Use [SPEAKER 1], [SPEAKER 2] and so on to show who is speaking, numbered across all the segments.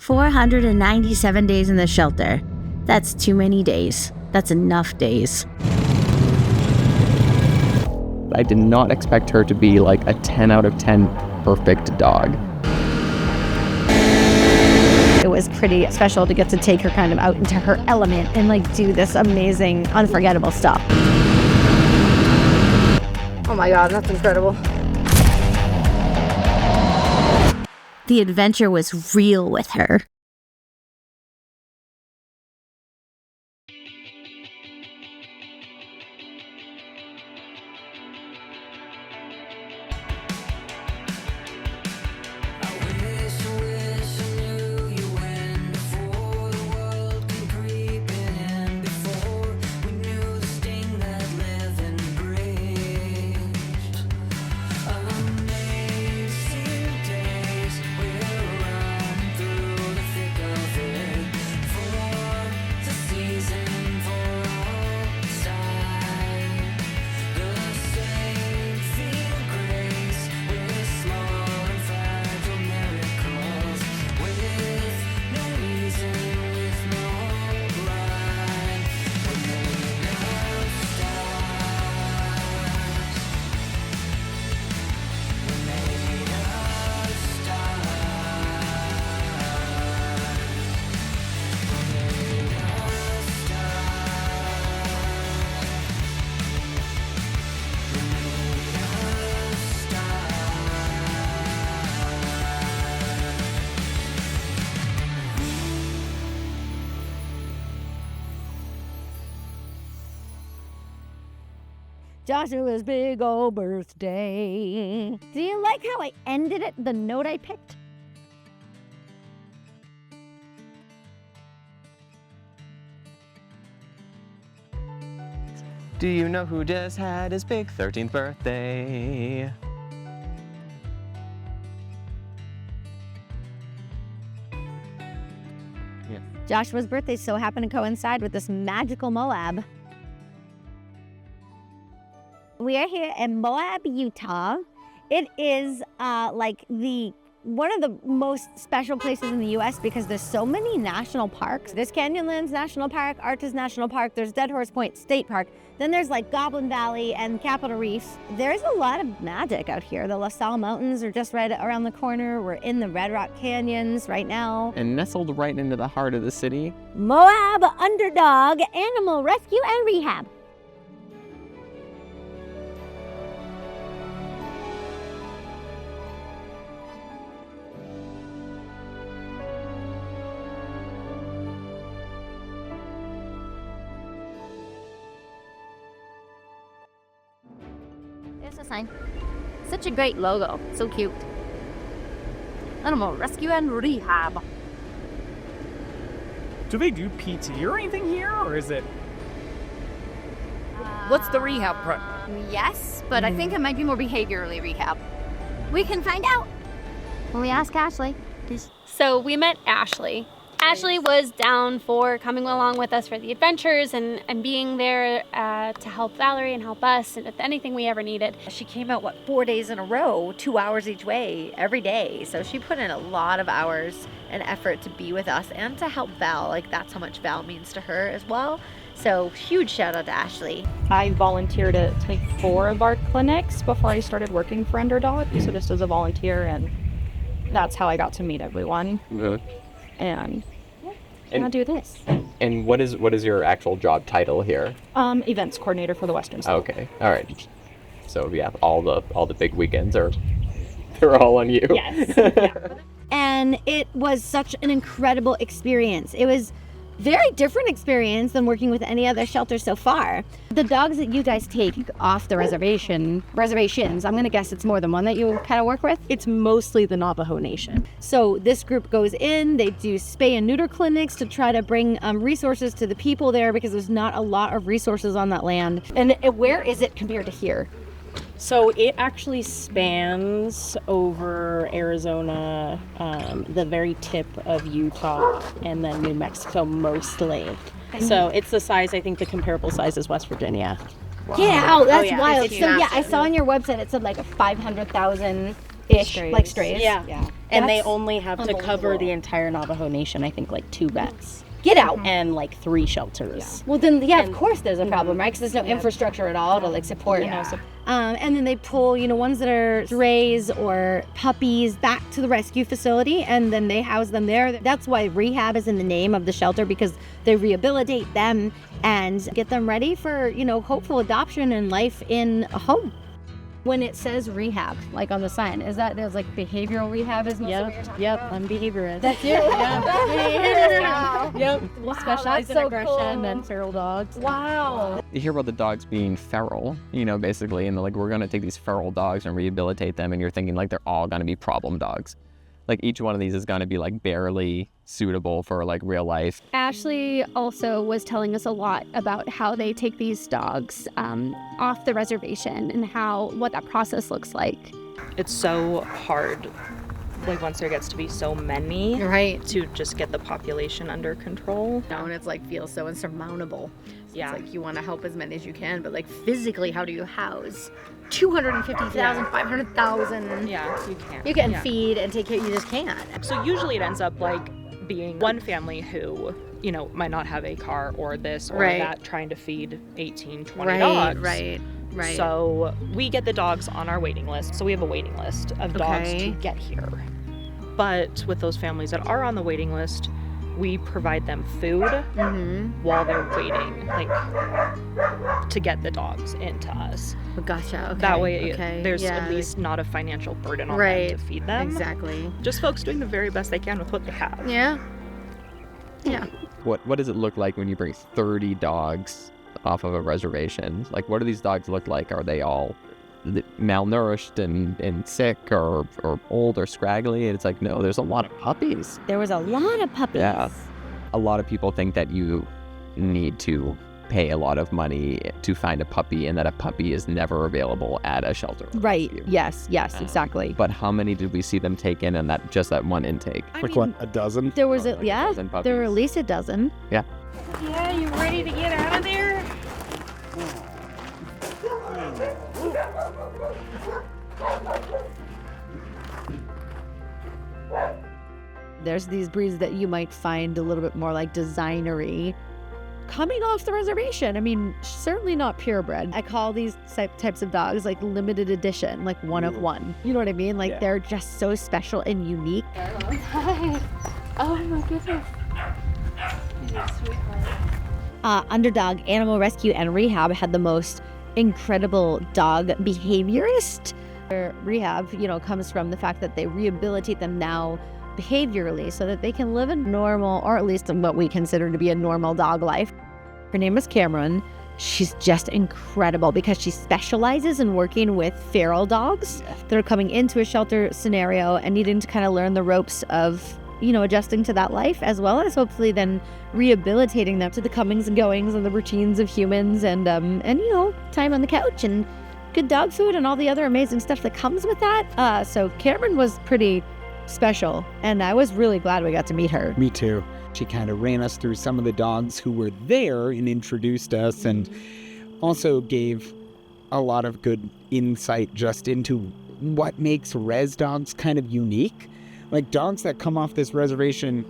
[SPEAKER 1] 497 days in the shelter. That's too many days. That's enough days.
[SPEAKER 2] I did not expect her to be like a 10 out of 10 perfect dog.
[SPEAKER 1] It was pretty special to get to take her kind of out into her element and like do this amazing, unforgettable stuff.
[SPEAKER 3] Oh my God, that's incredible.
[SPEAKER 1] The adventure was real with her. Joshua's big old birthday. Do you like how I ended it, the note I picked?
[SPEAKER 2] Do you know who just had his big 13th birthday? Yeah.
[SPEAKER 1] Joshua's birthday so happened to coincide with this magical Moab. We are here in Moab, Utah. It is like one of the most special places in the U.S. because there's so many national parks. There's Canyonlands National Park, Arches National Park, there's Dead Horse Point State Park. Then there's like Goblin Valley and Capitol Reef. There's a lot of magic out here. The La Salle Mountains are just right around the corner. We're in the Red Rock Canyons right now.
[SPEAKER 2] And nestled right into the heart of the city,
[SPEAKER 1] Moab Underdog Animal Rescue and Rehab.
[SPEAKER 4] There's a sign. Such a great logo. So cute. Animal Rescue and Rehab.
[SPEAKER 5] Do they do PT or anything here, or is it?
[SPEAKER 3] What's the rehab part?
[SPEAKER 4] Yes, but I think it might be more behaviorally rehab. We can find out when we ask Ashley.
[SPEAKER 6] So we met Ashley. Ashley was down for coming along with us for the adventures and being there to help Valerie and help us and if anything we ever needed.
[SPEAKER 3] She came out, 4 days in a row, 2 hours each way, every day. So she put in a lot of hours and effort to be with us and to help Val. Like, that's how much Val means to her as well. So huge shout out to Ashley.
[SPEAKER 7] I volunteered at like 4 of our clinics before I started working for Underdog. So just as a volunteer, and that's how I got to meet everyone. And I do this.
[SPEAKER 2] And what is your actual job title here?
[SPEAKER 7] Events coordinator for the Western State.
[SPEAKER 2] Okay, all right. So yeah, all the big weekends they're all on you.
[SPEAKER 7] Yes. Yeah.
[SPEAKER 1] And it was such an incredible experience. It was very different experience than working with any other shelter so far. The dogs that you guys take off the reservations, I'm gonna guess it's more than one that you kind of work with?
[SPEAKER 8] It's mostly the Navajo Nation.
[SPEAKER 1] So this group goes in, they do spay and neuter clinics to try to bring resources to the people there because there's not a lot of resources on that land. And where is it compared to here?
[SPEAKER 8] So it actually spans over Arizona, the very tip of Utah, and then New Mexico mostly. So it's the size, I think the comparable size is West Virginia.
[SPEAKER 1] Wow. Yeah, that's wild. So yeah, I saw on your website it said like a 500,000 Ish, like strays.
[SPEAKER 8] Yeah. And they
[SPEAKER 1] That's
[SPEAKER 8] only have to cover
[SPEAKER 1] unbelievable.
[SPEAKER 8] the entire Navajo Nation, I think, like 2 vets
[SPEAKER 1] Get out.
[SPEAKER 8] and like 3 shelters.
[SPEAKER 1] Well, then, of
[SPEAKER 8] And-
[SPEAKER 1] course there's a problem, right? Because there's no infrastructure at all to like support.
[SPEAKER 8] Yeah.
[SPEAKER 1] And then they pull, ones that are strays or puppies back to the rescue facility, and then they house them there. That's why rehab is in the name of the shelter, because they rehabilitate them and get them ready for, hopeful adoption and life in a home. When it says rehab, like on the sign, is that there's like behavioral rehab? Is
[SPEAKER 8] Yep, I'm behaviorist.
[SPEAKER 1] That's you. Yep. Wow,
[SPEAKER 8] Specialized in
[SPEAKER 1] that's so
[SPEAKER 8] aggression
[SPEAKER 1] cool.
[SPEAKER 8] and feral dogs.
[SPEAKER 1] Wow.
[SPEAKER 2] You hear about the dogs being feral, basically, and like, we're gonna take these feral dogs and rehabilitate them, and you're thinking like they're all gonna be problem dogs. Like each one of these is gonna be like barely suitable for like real life.
[SPEAKER 6] Ashley also was telling us a lot about how they take these dogs off the reservation and what that process looks like.
[SPEAKER 7] It's so hard, like once there gets to be so many,
[SPEAKER 3] Right.
[SPEAKER 7] to just get the population under control.
[SPEAKER 3] And it's like feels so insurmountable.
[SPEAKER 7] Yeah.
[SPEAKER 3] It's like you want to help as many as you can, but like physically, how do you house 250,000, 500,000?
[SPEAKER 7] Yeah, you can't.
[SPEAKER 3] You can
[SPEAKER 7] Yeah.
[SPEAKER 3] feed and take care. You just can't.
[SPEAKER 7] So usually it ends up like being one family who, might not have a car or this or
[SPEAKER 3] Right.
[SPEAKER 7] that, trying to feed 18, 20 dogs.
[SPEAKER 3] Right.
[SPEAKER 7] So we get the dogs on our waiting list. So we have a waiting list of dogs
[SPEAKER 3] Okay.
[SPEAKER 7] to get here. But with those families that are on the waiting list, we provide them food while they're waiting, like to get the dogs into us.
[SPEAKER 3] Gotcha. Okay.
[SPEAKER 7] That way
[SPEAKER 3] okay.
[SPEAKER 7] there's
[SPEAKER 3] yeah.
[SPEAKER 7] at least not a financial burden on
[SPEAKER 3] Right.
[SPEAKER 7] them to feed them.
[SPEAKER 3] Exactly.
[SPEAKER 7] Just folks doing the very best they can with what they have.
[SPEAKER 3] Yeah. Yeah.
[SPEAKER 2] What does it look like when you bring 30 dogs off of a reservation? Like, what do these dogs look like? Are they all malnourished and sick or old or scraggly? And it's like, no, there's a lot of puppies.
[SPEAKER 1] There was a lot of puppies.
[SPEAKER 2] Yeah. A lot of people think that you need to pay a lot of money to find a puppy, and that a puppy is never available at a shelter.
[SPEAKER 1] Right.
[SPEAKER 2] rescue.
[SPEAKER 1] Yes, exactly.
[SPEAKER 2] But how many did we see them take in that one intake?
[SPEAKER 5] Like what, a dozen?
[SPEAKER 1] There was
[SPEAKER 2] Like a dozen
[SPEAKER 1] there were at
[SPEAKER 2] puppies.
[SPEAKER 1] least a dozen.
[SPEAKER 2] Yeah.
[SPEAKER 9] Yeah, you ready to get out of there?
[SPEAKER 1] There's these breeds that you might find a little bit more like designery coming off the reservation. I mean, certainly not purebred. I call these types of dogs like limited edition, like one of one. You know what I mean? Like
[SPEAKER 2] Yeah.
[SPEAKER 1] they're just so special and unique.
[SPEAKER 9] Hi. Oh my goodness. You're a sweetheart.
[SPEAKER 1] Underdog Animal Rescue and Rehab had the most incredible dog behaviorist. Their rehab, comes from the fact that they rehabilitate them now behaviorally so that they can live a normal, or at least what we consider to be a normal dog life. Her name is Cameron. She's just incredible because she specializes in working with feral dogs that are coming into a shelter scenario and needing to kind of learn the ropes of, adjusting to that life, as well as hopefully then rehabilitating them to the comings and goings and the routines of humans and time on the couch and good dog food and all the other amazing stuff that comes with that. So Cameron was pretty special, and I was really glad we got to meet her.
[SPEAKER 5] Me too. She kind of ran us through some of the dogs who were there and introduced us, and also gave a lot of good insight just into what makes res dogs kind of unique. Like, dogs that come off this reservation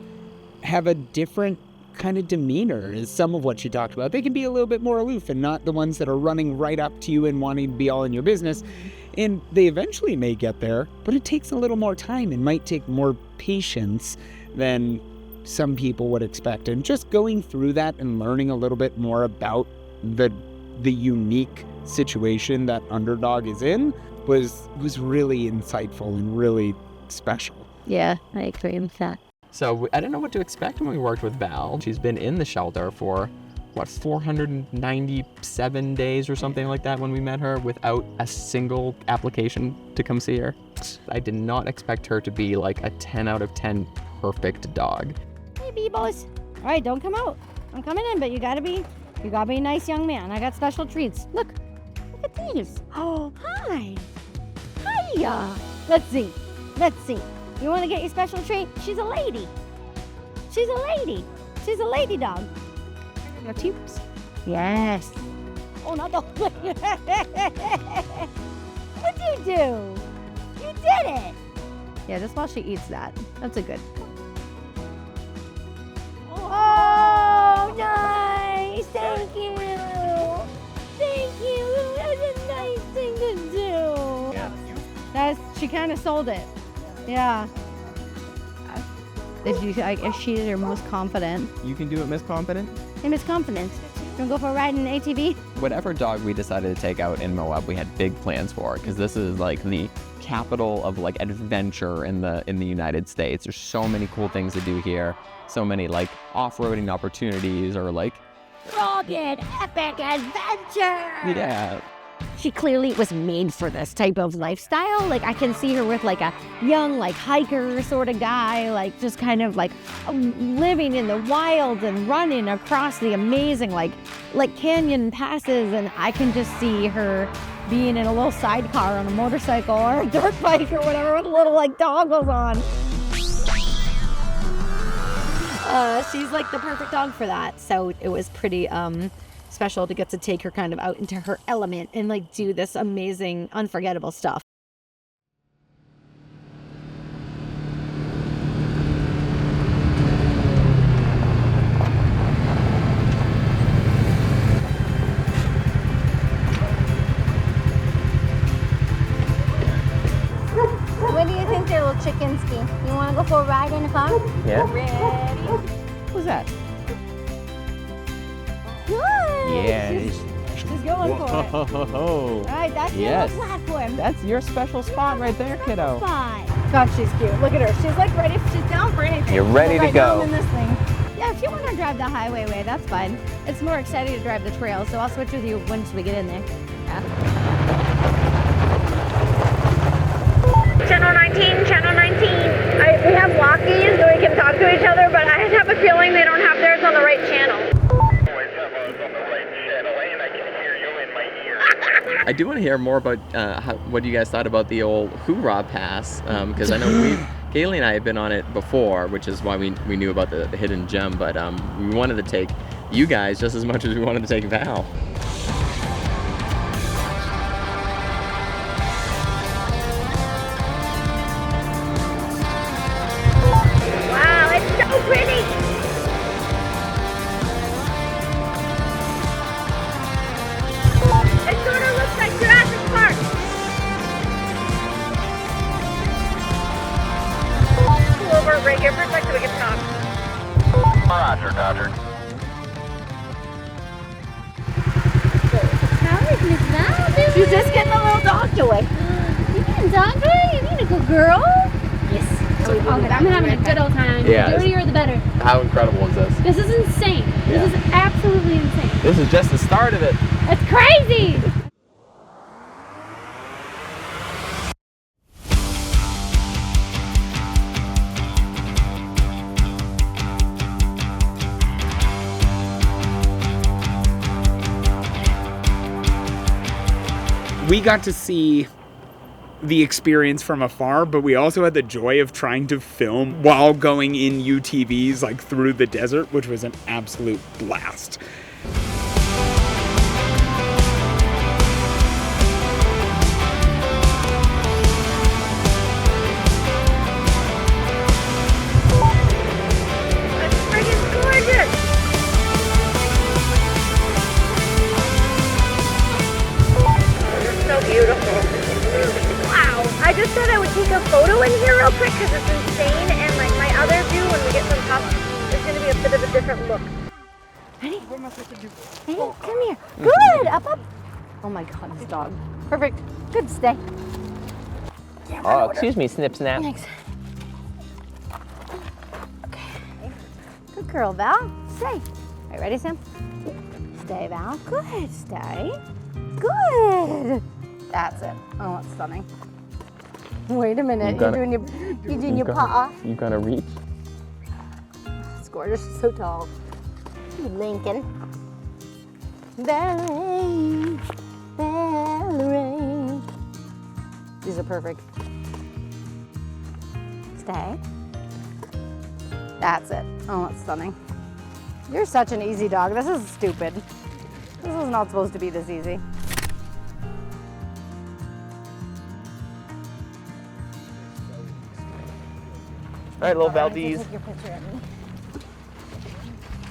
[SPEAKER 5] have a different kind of demeanor, is some of what she talked about. They can be a little bit more aloof and not the ones that are running right up to you and wanting to be all in your business. And they eventually may get there, but it takes a little more time and might take more patience than some people would expect. And just going through that and learning a little bit more about the unique situation that Underdog is in was really insightful and really special.
[SPEAKER 1] Yeah, I agree with that.
[SPEAKER 2] So I didn't know what to expect when we worked with Val. She's been in the shelter for 497 days or something like that when we met her, without a single application to come see her. I did not expect her to be like a 10 out of 10 perfect dog.
[SPEAKER 1] Hey, B-boys. All right, don't come out. I'm coming in, but you gotta be a nice young man. I got special treats. Look at these. Oh, hi. Hiya. Let's see. You want to get your special treat? She's a lady. She's a lady dog.
[SPEAKER 7] Your teeps.
[SPEAKER 1] Yes. Oh, not the. What'd you do? You did it! Yeah, just while she eats that. That's a good. Oh, nice! Thank you! Thank you! That's a nice thing to do! She kind of sold it. Yeah. Is she her most confident?
[SPEAKER 2] You can do it, Miss Confident.
[SPEAKER 1] Hey, Miss Confident. You wanna go for a ride in an ATV?
[SPEAKER 2] Whatever dog we decided to take out in Moab, we had big plans for, because this is like the capital of like adventure in the United States. There's so many cool things to do here. So many like off-roading opportunities or like
[SPEAKER 1] Rugged epic adventure!
[SPEAKER 2] yeah.
[SPEAKER 1] She clearly was made for this type of lifestyle. Like I can see her with like a young like hiker sort of guy, like just kind of like living in the wild and running across the amazing like canyon passes, and I can just see her being in a little sidecar on a motorcycle or a dirt bike or whatever with little like goggles on. She's like the perfect dog for that. So it was pretty special to get to take her kind of out into her element and like do this amazing, unforgettable stuff.
[SPEAKER 4] What do you think there, little chickenski? You want to go for a ride in the car?
[SPEAKER 2] Yeah.
[SPEAKER 4] Ready?
[SPEAKER 1] Who's that?
[SPEAKER 4] Good.
[SPEAKER 2] Yeah.
[SPEAKER 1] She's going for it. All right, that's
[SPEAKER 2] Yes.
[SPEAKER 1] your little platform.
[SPEAKER 2] That's your special spot right there, kiddo.
[SPEAKER 1] Spot. God, she's cute. Look at her. She's like ready. She's down for anything.
[SPEAKER 2] You're ready to
[SPEAKER 1] Right now
[SPEAKER 2] go.
[SPEAKER 1] I'm in this thing. Yeah, if you want to drive the highway way, that's fine. It's more exciting to drive the trail, so I'll switch with you once we get in there. Yeah.
[SPEAKER 3] Channel 19, Channel 19. We have walkies so we can talk to each other, but I have a feeling they don't have theirs on the right channel.
[SPEAKER 2] I do want to hear more about what you guys thought about the old Hurrah pass, because I know Kaylee and I have been on it before, which is why we knew about the hidden gem, but we wanted to take you guys just as much as we wanted to take Val.
[SPEAKER 3] Wow, it's so pretty. It sort of looks like Jurassic Park. Pull over, break your perspective, we can talk.
[SPEAKER 10] Roger, Dodger.
[SPEAKER 4] How is Miss Val doing?
[SPEAKER 1] She's just getting a little dog toy.
[SPEAKER 4] You being dog good? You being a good girl? Yes. Oh, good. I'm having a good old time.
[SPEAKER 2] Yeah.
[SPEAKER 4] The dirtier, the better.
[SPEAKER 2] How incredible is this?
[SPEAKER 4] This is insane.
[SPEAKER 2] Yeah.
[SPEAKER 4] This is absolutely insane.
[SPEAKER 2] This is just the start of it.
[SPEAKER 4] That's crazy.
[SPEAKER 5] We got to see the experience from afar, but we also had the joy of trying to film while going in UTVs like through the desert, which was an absolute blast.
[SPEAKER 3] It's friggin' gorgeous. It's so beautiful. Wow. I just thought I would take a photo in here real quick because it's insane, and like my other view when we get to the top is going to be a bit of a different look.
[SPEAKER 1] Ready? Hey, come here. Good. Up, up. Oh my God, this dog. Perfect. Good. Stay.
[SPEAKER 2] Oh, excuse me, Snip Snap.
[SPEAKER 1] Thanks. Okay. Good girl, Val. Stay. All right, ready, Sam? Stay, Val. Good. Stay. Good. That's it. Oh, that's stunning. Wait a minute. You're doing your paw.
[SPEAKER 2] You gotta reach.
[SPEAKER 1] It's gorgeous. It's so tall. Lincoln. Valerie. Valerie. These are perfect. Stay. That's it. Oh, that's stunning. You're such an easy dog. This is stupid. This is not supposed to be this easy.
[SPEAKER 2] All right, little Valdez.
[SPEAKER 1] Take your picture of me.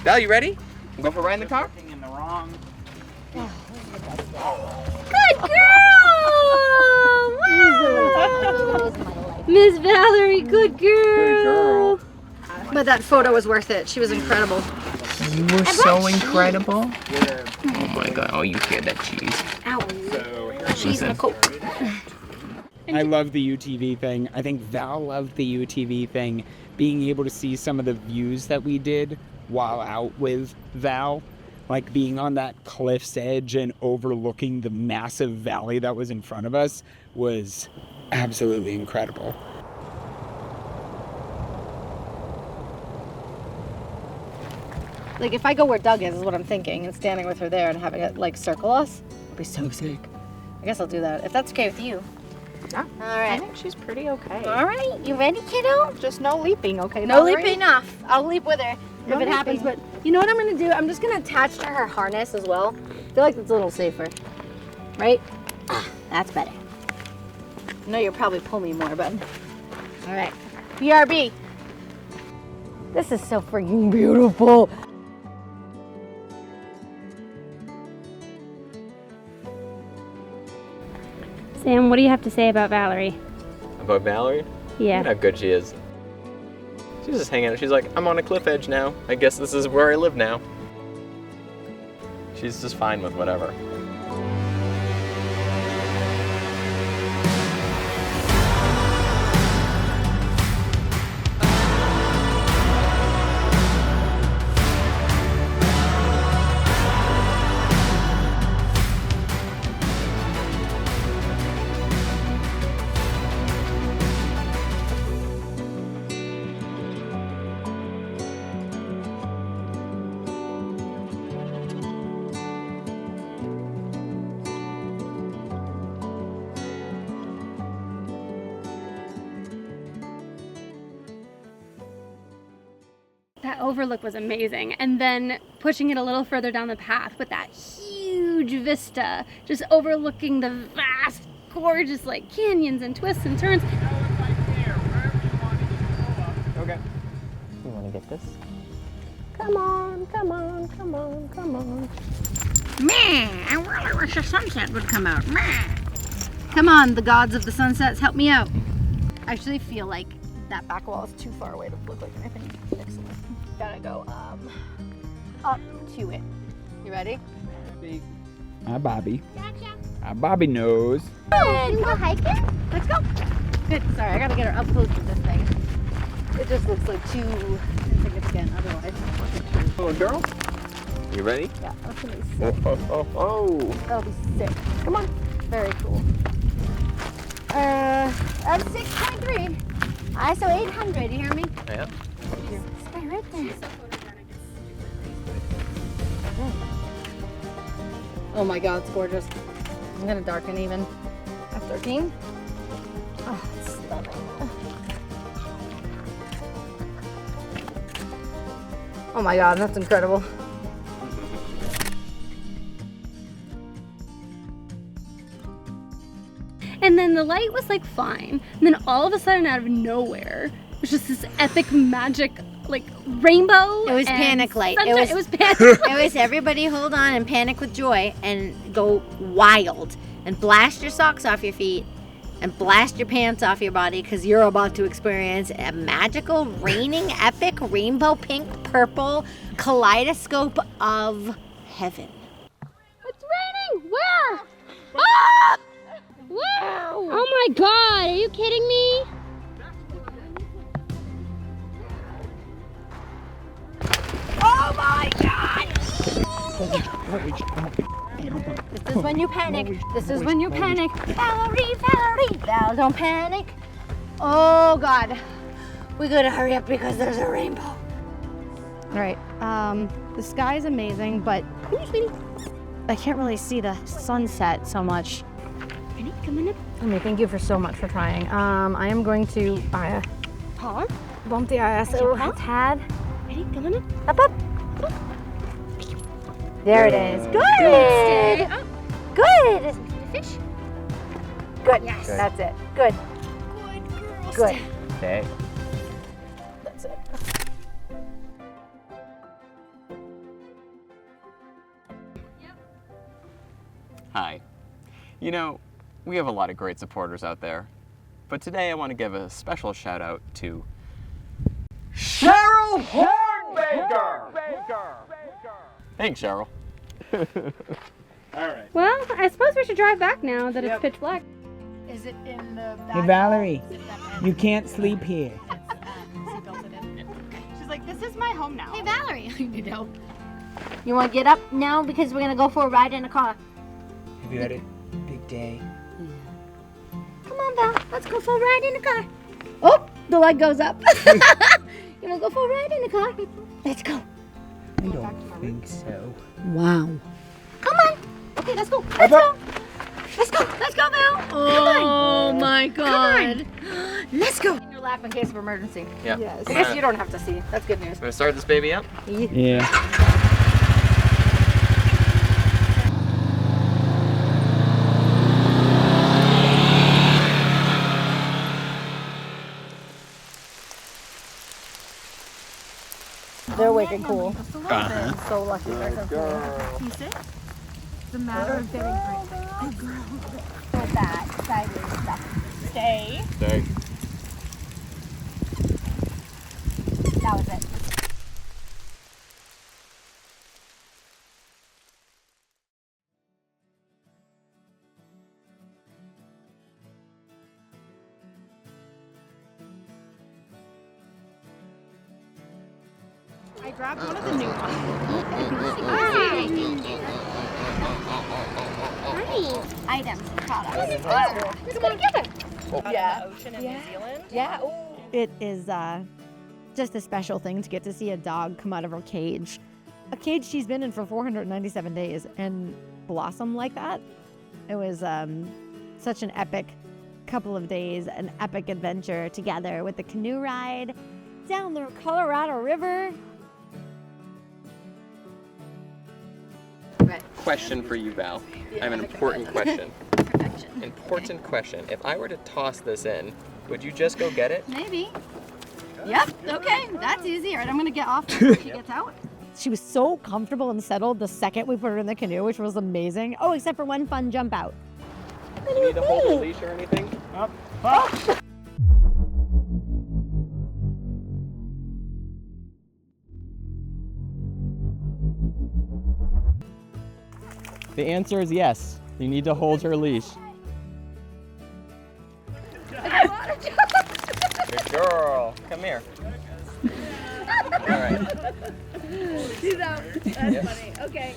[SPEAKER 2] Val, you ready? Go for a ride in the car?
[SPEAKER 5] In the wrong.
[SPEAKER 6] Good girl! Miss Valerie, good girl.
[SPEAKER 3] But that photo was worth it. She was incredible.
[SPEAKER 2] You were so incredible. Oh my god, oh, you hear that cheese.
[SPEAKER 3] Cheese and a Coke.
[SPEAKER 5] I love the UTV thing. I think Val loved the UTV thing. Being able to see some of the views that we did while out with Val, like being on that cliff's edge and overlooking the massive valley that was in front of us, was absolutely incredible.
[SPEAKER 3] Like if I go where Doug is what I'm thinking, and standing with her there and having it like circle us, I'll be so sick. I guess I'll do that if that's okay with you.
[SPEAKER 7] Yeah.
[SPEAKER 3] All
[SPEAKER 7] I
[SPEAKER 3] right.
[SPEAKER 7] think she's pretty okay.
[SPEAKER 3] All right. You ready, kiddo?
[SPEAKER 7] Just no leaping, okay?
[SPEAKER 3] No
[SPEAKER 7] Valerie?
[SPEAKER 3] leaping enough. I'll leap with her
[SPEAKER 7] No
[SPEAKER 3] if it happens.
[SPEAKER 7] leaping.
[SPEAKER 3] But you know what I'm gonna do? I'm just gonna attach to her harness as well. I feel like it's a little safer, right? That's better. I know you'll probably pull me more, but all right. BRB. This is so freaking beautiful.
[SPEAKER 6] Sam, what do you have to say about Valerie?
[SPEAKER 2] About Valerie?
[SPEAKER 6] Yeah.
[SPEAKER 2] Look at how good she is. She's just hanging out. She's like, I'm on a cliff edge now. I guess this is where I live now. She's just fine with whatever.
[SPEAKER 6] That overlook was amazing. And then pushing it a little further down the path with that huge vista, just overlooking the vast, gorgeous like canyons and twists and turns.
[SPEAKER 2] Okay. You want to get this?
[SPEAKER 3] Come on, come on, come on, come on.
[SPEAKER 1] Man, I really wish the sunset would come out. Man.
[SPEAKER 3] Come on, the gods of the sunsets, help me out. I actually feel like that back wall is too far away to look like anything. Excellent. Gotta go up to it. You ready?
[SPEAKER 5] Hi, Bobby. Hi, Bobby knows.
[SPEAKER 3] Good. You want to hike it? Let's go. Good. Sorry, I gotta get her up close to this thing. It just looks like too insignificant otherwise.
[SPEAKER 2] Little girl? You ready?
[SPEAKER 3] Yeah, that's gonna be sick.
[SPEAKER 2] Oh.
[SPEAKER 3] That'll be sick. Come on. Very cool. That's 6.3. ISO 800, you hear me?
[SPEAKER 2] Yeah.
[SPEAKER 3] Stay right there. Oh my god, it's gorgeous. I'm gonna darken even. F13. Oh, it's stunning. Oh my god, that's incredible.
[SPEAKER 6] And then the light was like fine. And then all of a sudden out of nowhere, it was just this epic magic like rainbow.
[SPEAKER 3] It was
[SPEAKER 6] and
[SPEAKER 3] panic light.
[SPEAKER 6] sunshine. It was panic
[SPEAKER 3] It was everybody hold on and panic with joy and go wild and blast your socks off your feet and blast your pants off your body because you're about to experience a magical raining epic rainbow pink purple kaleidoscope of heaven.
[SPEAKER 6] It's raining! Where? Ah! Where? Oh my god, are you kidding me?
[SPEAKER 3] Oh my god! This is when you panic. This is when you panic. Valerie, Valerie, Val, don't panic. Oh god. We gotta hurry up because there's a rainbow. All right, the sky is amazing, but I can't really see the sunset so much.
[SPEAKER 6] Ready? Come on up.
[SPEAKER 3] Amy, thank you for so much for trying. I am going to bump the ISO a tad.
[SPEAKER 6] Ready? Come on up.
[SPEAKER 3] Up, up. There it is. Good.
[SPEAKER 6] Stay up.
[SPEAKER 3] Good.
[SPEAKER 6] Fish.
[SPEAKER 3] Good. Yes. That's it. Good.
[SPEAKER 6] Good girl.
[SPEAKER 3] Good.
[SPEAKER 2] Okay. Hi. You know, we have a lot of great supporters out there, but today I want to give a special shout out to Cheryl Hornbaker! Thanks, Cheryl.
[SPEAKER 5] All right.
[SPEAKER 6] Well, I suppose we should drive back now that it's pitch black.
[SPEAKER 1] Is it in the back?
[SPEAKER 5] Hey, Valerie, you can't sleep here.
[SPEAKER 7] She's like, this is my home now.
[SPEAKER 1] Hey, Valerie, I need help.
[SPEAKER 4] You want to get up now because we're going to go for a ride in a car?
[SPEAKER 5] Have you had a big day?
[SPEAKER 4] Come on, Val. Let's go for a ride in the car. Oh, the light goes up. You want to go for a ride in the car? Let's go.
[SPEAKER 5] I don't think so.
[SPEAKER 1] Wow.
[SPEAKER 4] Come on. Okay, let's go. Let's go. Let's go. Let's go, Val.
[SPEAKER 1] Oh my God.
[SPEAKER 4] Let's go.
[SPEAKER 3] In your lap in case of emergency.
[SPEAKER 2] Yeah.
[SPEAKER 3] Yes. I guess you don't have to see. That's good news.
[SPEAKER 2] Gonna start this baby up?
[SPEAKER 5] Yeah.
[SPEAKER 3] They're wicked cool.
[SPEAKER 5] Uh-huh.
[SPEAKER 3] So lucky. They're so cool.
[SPEAKER 1] The matter of getting
[SPEAKER 4] With that sideways stuff.
[SPEAKER 3] Stay.
[SPEAKER 2] Stay.
[SPEAKER 4] That was it.
[SPEAKER 7] I grabbed one of the new ones.
[SPEAKER 4] Items, products.
[SPEAKER 6] Let's go together.
[SPEAKER 3] Yeah.
[SPEAKER 7] The ocean in New Zealand.
[SPEAKER 3] Yeah. Ooh.
[SPEAKER 1] It is just a special thing to get to see a dog come out of her cage. A cage she's been in for 497 days and blossom like that. It was such an epic couple of days, an epic adventure together with the canoe ride down the Colorado River.
[SPEAKER 2] Question for you, Val. I have an important question. Important question. If I were to toss this in, would you just go get it?
[SPEAKER 1] Maybe. Yep, okay, that's easy. All right, I'm gonna get off before she gets out. She was so comfortable and settled the second we put her in the canoe, which was amazing. Oh, except for one fun jump out.
[SPEAKER 2] Do you need to hold a leash or anything? The answer is yes. You need to hold her leash. Good girl. Come here. All right.
[SPEAKER 9] She's out. That's funny. Okay.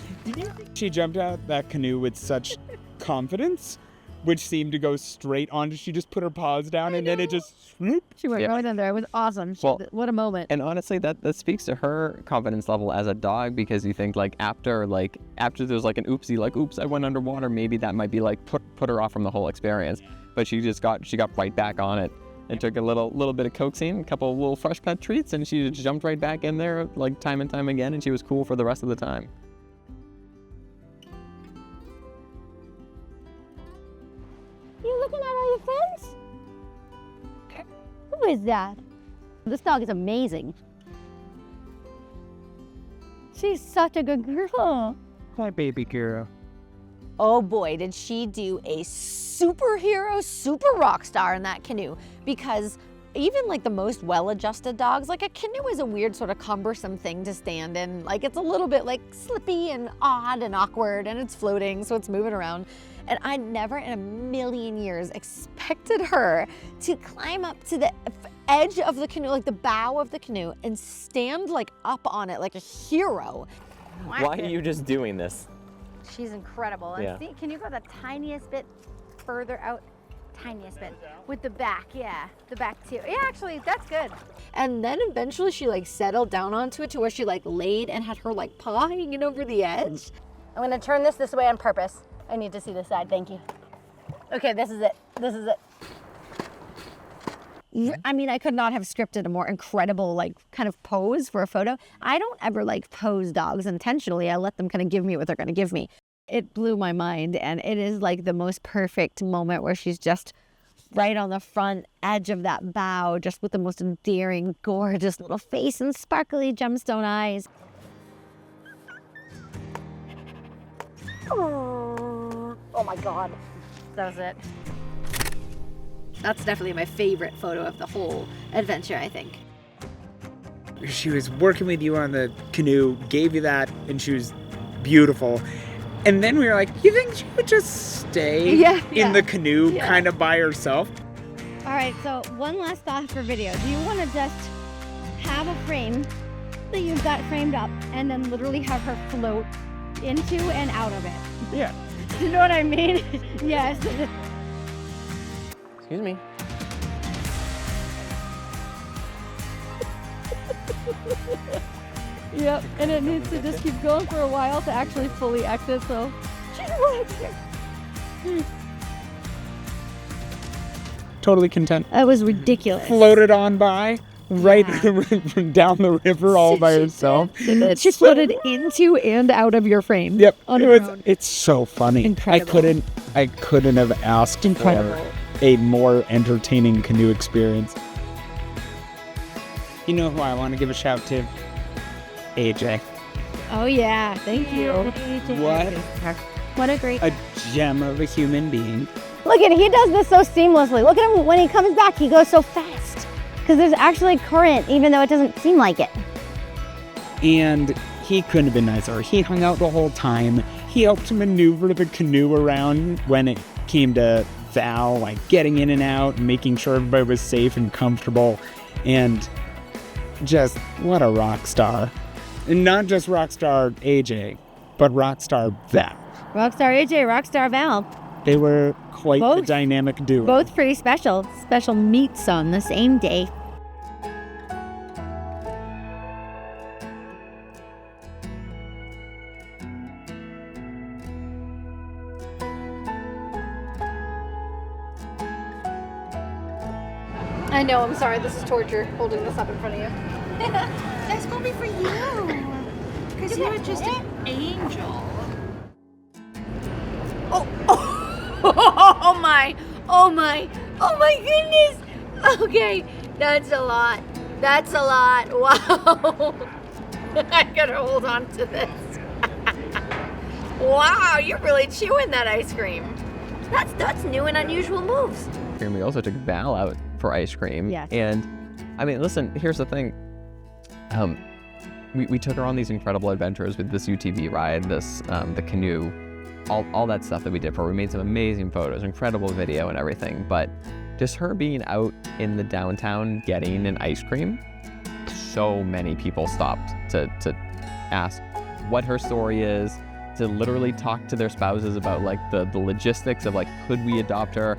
[SPEAKER 5] She jumped out that canoe with such confidence, which seemed to go straight on. She just put her paws down and then it just swoop.
[SPEAKER 1] She went right in there. It was awesome.
[SPEAKER 2] Well,
[SPEAKER 1] What a moment.
[SPEAKER 2] And honestly, that speaks to her confidence level as a dog, because you think after there's an oopsie, oops, I went underwater, maybe that might be put her off from the whole experience. But she got right back on it. It took a little bit of coaxing, a couple of little fresh pet treats, and she just jumped right back in there time and time again, and she was cool for the rest of the time.
[SPEAKER 1] You looking at all your friends? Who is that? This dog is amazing. She's such a good girl.
[SPEAKER 5] Hi, baby girl.
[SPEAKER 3] Oh boy, did she do a superhero, super rock star in that canoe. Because even the most well-adjusted dogs, a canoe is a weird sort of cumbersome thing to stand in. It's a little bit slippy and odd and awkward, and it's floating, so it's moving around. And I never in a million years expected her to climb up to the edge of the canoe, the bow of the canoe, and stand up on it like a hero.
[SPEAKER 2] Why are you just doing this?
[SPEAKER 1] She's incredible. And
[SPEAKER 2] Yeah.
[SPEAKER 1] see, can you go the tiniest bit further out? Tiniest bit. With the back, yeah. The back too. Yeah, actually, that's good.
[SPEAKER 3] And then eventually she settled down onto it to where she laid and had her paw hanging over the edge.
[SPEAKER 1] I'm gonna turn this way on purpose. I need to see this side, thank you. Okay, this is it. This is it. I mean, I could not have scripted a more incredible, kind of pose for a photo. I don't ever pose dogs intentionally. I let them kind of give me what they're gonna give me. It blew my mind, and it is the most perfect moment where she's just right on the front edge of that bow, just with the most endearing, gorgeous little face and sparkly gemstone eyes.
[SPEAKER 3] Oh my God. That was it. That's definitely my favorite photo of the whole adventure, I think.
[SPEAKER 5] She was working with you on the canoe, gave you that, and she was beautiful. And then we were like, you think she would just stay in the canoe kind of by herself?
[SPEAKER 1] All right, so one last thought for video. Do you want to just have a frame that you've got framed up and then literally have her float into and out of it?
[SPEAKER 5] Yeah.
[SPEAKER 1] You know what I mean? Yes.
[SPEAKER 2] Excuse me.
[SPEAKER 1] Yep, and it needs to just keep going for a while to actually fully exit, so she's watching.
[SPEAKER 5] Totally content.
[SPEAKER 1] That was ridiculous.
[SPEAKER 5] Floated on by, right down the river all by herself.
[SPEAKER 1] She floated into and out of your frame.
[SPEAKER 5] Yep.
[SPEAKER 1] On her own.
[SPEAKER 5] It's so funny.
[SPEAKER 1] Incredible.
[SPEAKER 5] I couldn't have asked for a more entertaining canoe experience. You know who I want to give a shout to? AJ.
[SPEAKER 1] Oh yeah, thank you. What a great
[SPEAKER 5] A gem of a human being.
[SPEAKER 1] Look at, he does this so seamlessly. Look at him when he comes back, he goes so fast. Because there's actually current, even though it doesn't seem like it.
[SPEAKER 5] And he couldn't have been nicer. He hung out the whole time. He helped maneuver the canoe around when it came to Val, like getting in and out and making sure everybody was safe and comfortable. And just, what a rock star. And not just rock star AJ, but rock star Val.
[SPEAKER 1] Rockstar AJ, Rockstar Val.
[SPEAKER 5] They were quite the dynamic duo.
[SPEAKER 1] Both pretty special. Special meets on the same day.
[SPEAKER 3] I know, I'm sorry. This is torture, holding this up in front of you.
[SPEAKER 4] That's gonna be for you. Because you're just an angel.
[SPEAKER 3] Oh my, oh my, oh my goodness. Okay, that's a lot. That's a lot. Wow. I gotta hold on to this. Wow, you're really chewing that ice cream. That's new and unusual moves.
[SPEAKER 2] And we also took Val out for ice cream.
[SPEAKER 1] Yes.
[SPEAKER 2] And I mean, listen, here's the thing. We took her on these incredible adventures with this UTV ride, this the canoe, all that stuff that we did for her. We made some amazing photos, incredible video and everything. But just her being out in the downtown getting an ice cream, so many people stopped to ask what her story is, to literally talk to their spouses about like the logistics of like, could we adopt her?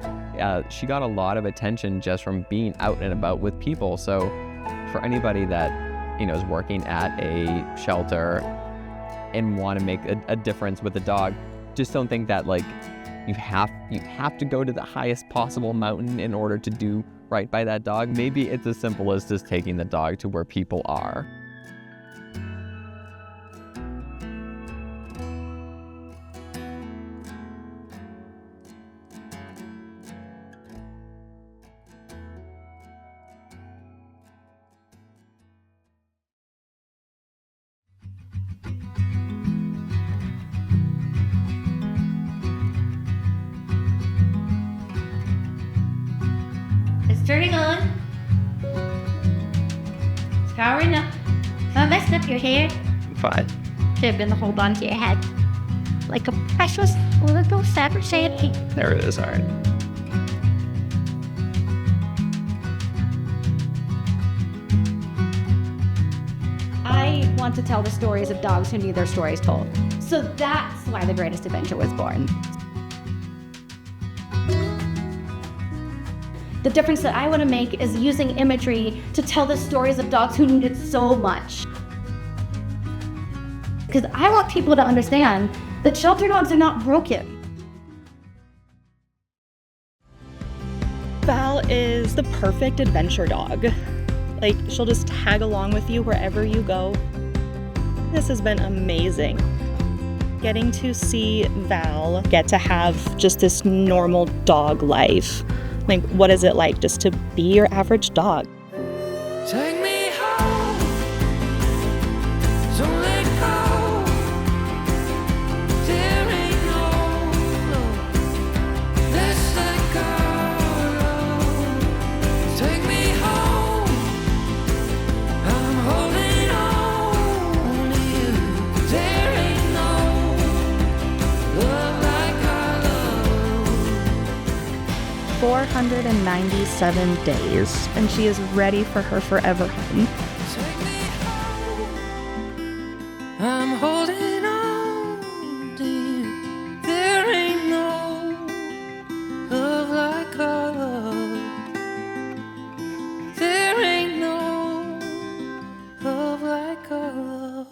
[SPEAKER 2] She got a lot of attention just from being out and about with people. So for anybody that, you know, is working at a shelter and want to make a difference with a dog, just don't think that like you have to go to the highest possible mountain in order to do right by that dog. Maybe it's as simple as just taking the dog to where people are.
[SPEAKER 4] It's turning on. It's powering up. Not messing up your hair.
[SPEAKER 2] Fine.
[SPEAKER 4] Should have been to hold on to your head. Like a precious little separate champagne.
[SPEAKER 2] There it is, all right.
[SPEAKER 1] I want to tell the stories of dogs who need their stories told. So that's why The Greatest Adventure was born. The difference that I want to make is using imagery to tell the stories of dogs who need it so much. Because I want people to understand that shelter dogs are not broken.
[SPEAKER 7] Val is the perfect adventure dog. Like, she'll just tag along with you wherever you go. This has been amazing. Getting to see Val get to have just this normal dog life. Like, what is it like just to be your average dog?
[SPEAKER 11] Take me home, don't let go. There ain't no
[SPEAKER 7] 397 days, and she is ready for her forever home.
[SPEAKER 11] Take me home. I'm holding on, dear. There ain't no love like our love. There ain't no love like our love.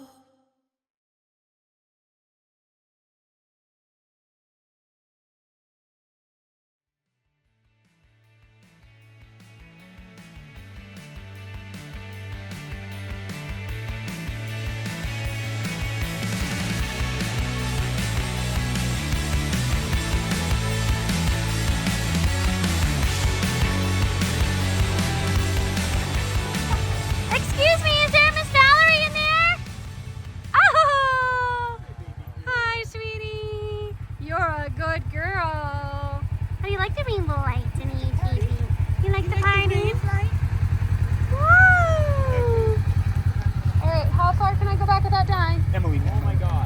[SPEAKER 6] Excuse me, is there Miss Valerie in there? Oh! Hi, sweetie. You're a good girl. How do you like the rainbow lights in the UTV? You like the